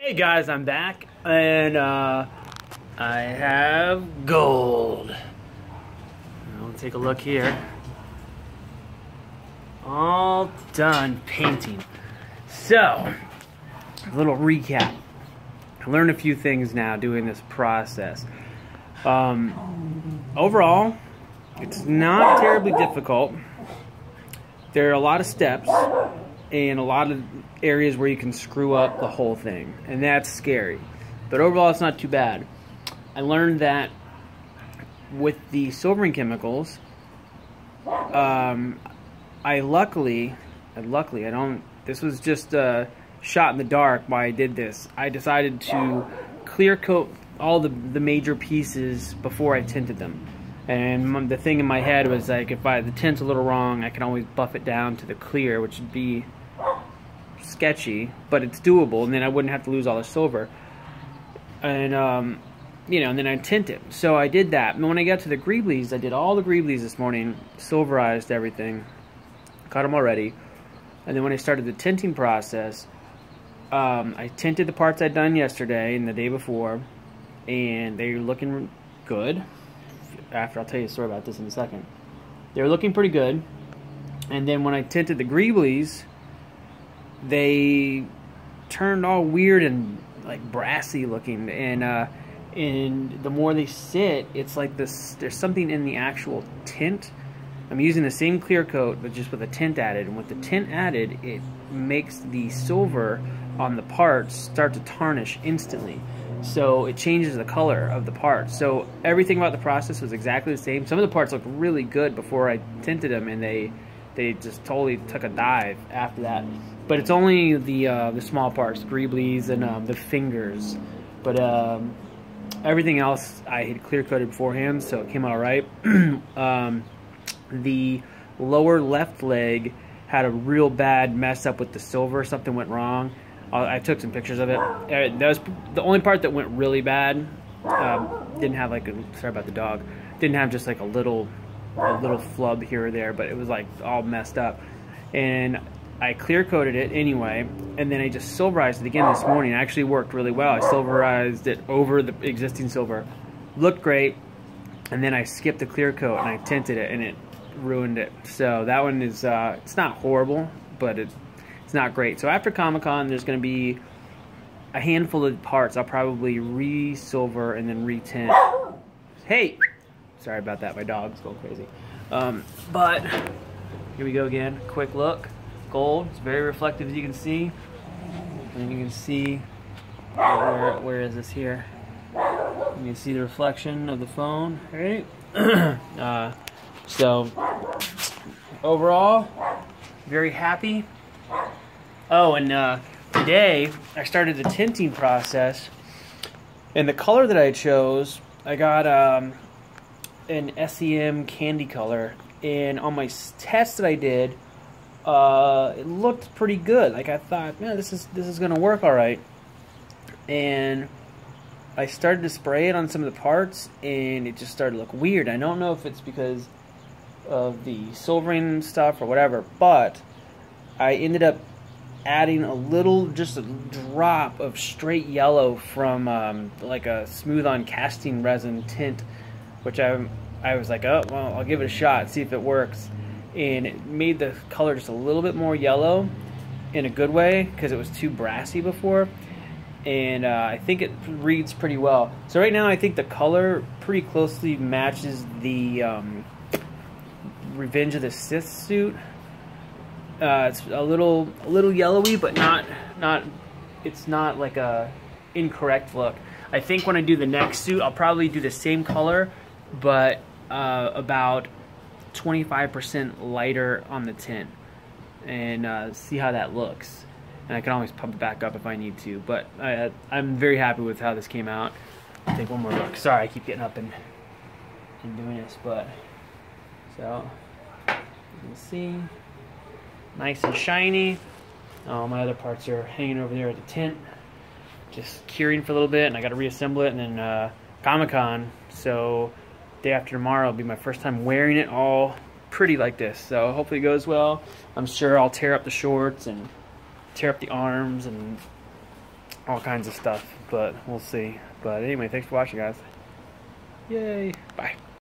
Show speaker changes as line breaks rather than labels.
Hey guys, I'm back, and I have gold. I'll take a look here. All done painting. So, a little recap. I learned a few things now doing this process. Overall, it's not terribly difficult. There are a lot of steps and a lot of areas where you can screw up the whole thing, and that's scary. But overall, it's not too bad. I learned that with the silvering chemicals, I luckily, this was just a shot in the dark why I did this. I decided to clear coat all the major pieces before I tinted them. And the thing in my head was like, if the tint's a little wrong, I can always buff it down to the clear, which would be sketchy, but it's doable, and then I wouldn't have to lose all the silver. And you know, and then I tint it. So I did that. And when I got to the greeblies, I did all the greeblies this morning, silverized everything, cut them already. And then when I started the tinting process, I tinted the parts I'd done yesterday and the day before, and they're looking good. I'll tell you a story about this in a second. They were looking pretty good. And then when I tinted the greeblies, they turned all weird and like brassy looking, and the more they sit, it's like this, there's something in the actual tint. I'm using the same clear coat but just with a tint added, and with the tint added, it makes the silver on the parts start to tarnish instantly. So it changes the color of the parts. So everything about the process was exactly the same. Some of the parts looked really good before I tinted them, and they just totally took a dive after that. But it's only the small parts, greeblies and the fingers. But everything else I had clear coated beforehand, so it came out all right. The lower left leg had a real bad mess up with the silver. Something went wrong. I took some pictures of it. That was the only part that went really bad. Didn't have like sorry about the dog. Didn't have just like a little flub here or there, but it was like all messed up. And I clear coated it anyway, and then I just silverized it again this morning. It actually worked really well. I silverized it over the existing silver. Looked great, and then I skipped the clear coat and I tinted it, and it ruined it. So that one is it's not horrible, but it's not great. So after Comic-Con, there's going to be a handful of parts I'll probably re-silver and then re-tint. Hey! Sorry about that, my dog's going crazy. But here we go again, quick look. Gold, it's very reflective as you can see. And you can see, where is this here? You can see the reflection of the phone, right? So, overall, very happy. Oh, and today I started the tinting process, and the color that I chose, I got an SEM candy color, and on my test that I did, it looked pretty good. Like I thought, yeah, this is gonna work all right. And I started to spray it on some of the parts, and it just started to look weird. I don't know if it's because of the silvering stuff or whatever, but I ended up adding just a drop of straight yellow from like a smooth-on casting resin tint, which I was like, oh, well, I'll give it a shot, see if it works. And it made the color just a little bit more yellow in a good way, because it was too brassy before. And I think it reads pretty well. So right now I think the color pretty closely matches the Revenge of the Sith suit. It's a little yellowy, but it's not like a incorrect look. I think when I do the next suit, I'll probably do the same color, but about 25% lighter on the tint, and see how that looks. And I can always pump it back up if I need to, but I'm very happy with how this came out. I'll take one more look. Sorry, I keep getting up and doing this, but so you can see, nice and shiny. Oh, my other parts are hanging over there at the tint, just curing for a little bit, and I got to reassemble it. And then Comic-Con, so day after tomorrow will be my first time wearing it all pretty like this. So hopefully it goes well. I'm sure I'll tear up the shorts and tear up the arms and all kinds of stuff, but we'll see. But anyway, thanks for watching, guys. Yay. Bye.